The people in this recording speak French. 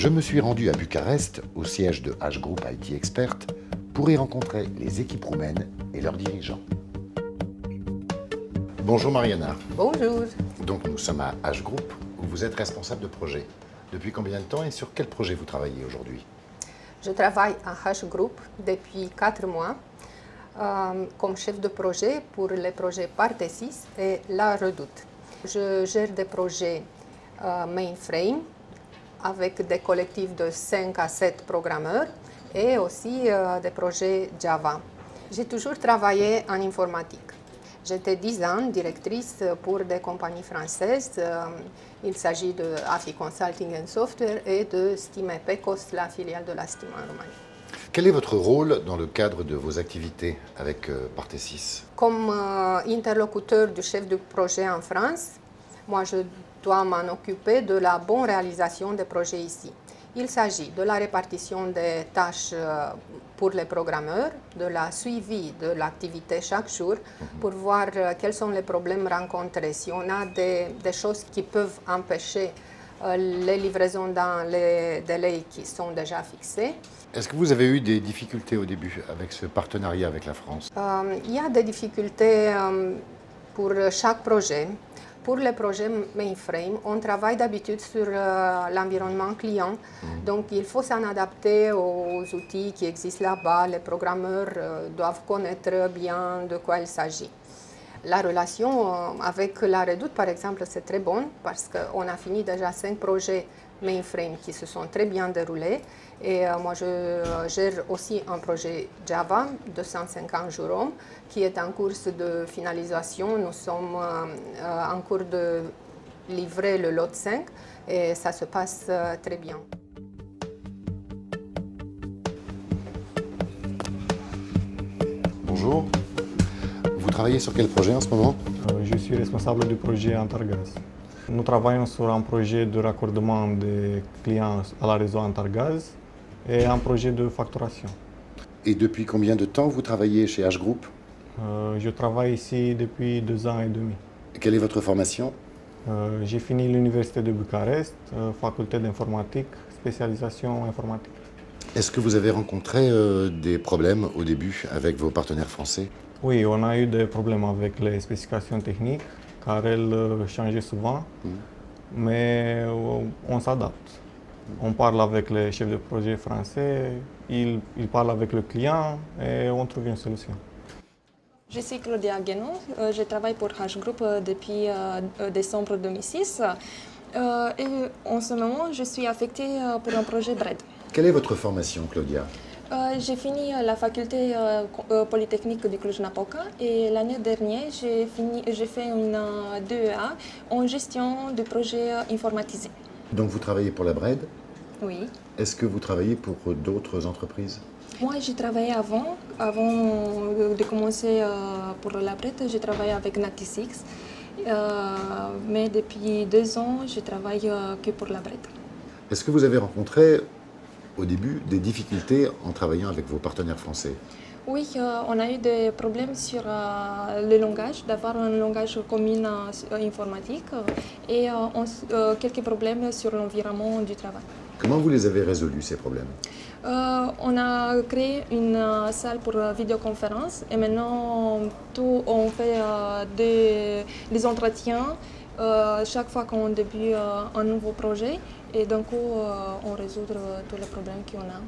Je me suis rendu à Bucarest, au siège de H Group IT Expert, pour y rencontrer les équipes roumaines et leurs dirigeants. Bonjour Mariana. Bonjour. Donc nous sommes à H Group, où vous êtes responsable de projet. Depuis combien de temps et sur quel projet vous travaillez aujourd'hui? Je travaille à H Group depuis 4 mois comme chef de projet pour les projets Parthesis et La Redoute. Je gère des projets mainframe avec des collectifs de 5 à 7 programmeurs et aussi des projets Java. J'ai toujours travaillé en informatique. J'étais 10 ans directrice pour des compagnies françaises. Il s'agit de AFI Consulting and Software et de Stime Pecos, la filiale de la Stime en Roumanie. Quel est votre rôle dans le cadre de vos activités avec Parthesis? Comme interlocuteur du chef de projet en France, moi je dois m'en occuper de la bonne réalisation des projets ici. Il s'agit de la répartition des tâches pour les programmeurs, de la suivi de l'activité chaque jour pour voir quels sont les problèmes rencontrés. Si on a des choses qui peuvent empêcher les livraisons dans les délais qui sont déjà fixés. Est-ce que vous avez eu des difficultés au début avec ce partenariat avec la France? Il y a des difficultés pour chaque projet. Pour les projets mainframe, on travaille d'habitude sur l'environnement client. Donc, il faut s'en adapter aux outils qui existent là-bas. Les programmeurs doivent connaître bien de quoi il s'agit. La relation avec La Redoute, par exemple, c'est très bonne parce qu'on a fini déjà 5 projets mainframe qui se sont très bien déroulés. Et moi, je gère aussi un projet Java de 150 jours qui est en cours de finalisation. Nous sommes en cours de livrer le lot 5 et ça se passe très bien. Bonjour. Vous travaillez sur quel projet en ce moment? Je suis responsable du projet Antargaz. Nous travaillons sur un projet de raccordement des clients à la réseau Antargaz et un projet de facturation. Et depuis combien de temps vous travaillez chez H Group? Je travaille ici depuis 2 ans et demi. Quelle est votre formation? J'ai fini l'université de Bucarest, faculté d'informatique, spécialisation informatique. Est-ce que vous avez rencontré des problèmes au début avec vos partenaires français? Oui, on a eu des problèmes avec les spécifications techniques, car elles changeaient souvent, mais on s'adapte. On parle avec les chefs de projet français, ils parlent avec le client et on trouve une solution. Je suis Claudia Guénon, je travaille pour H Group depuis décembre 2006 et en ce moment je suis affectée pour un projet BRED. Quelle est votre formation, Claudia? J'ai fini la faculté polytechnique du Cluj-Napoca et l'année dernière j'ai fait une DEA en gestion de projets informatisés. Donc vous travaillez pour la BRED? Oui. Est-ce que vous travaillez pour d'autres entreprises? Moi, j'ai travaillé avant de commencer pour la BRED, j'ai travaillé avec Natisix, mais depuis 2 ans, je travaille que pour la BRED. Est-ce que vous avez rencontré au début des difficultés en travaillant avec vos partenaires français? Oui, on a eu des problèmes sur le langage, d'avoir un langage commun informatique et quelques problèmes sur l'environnement du travail. Comment vous les avez résolus, ces problèmes? On a créé une salle pour vidéoconférence et maintenant on fait des entretiens chaque fois qu'on débute un nouveau projet et d'un coup on résout tous les problèmes qu'on a.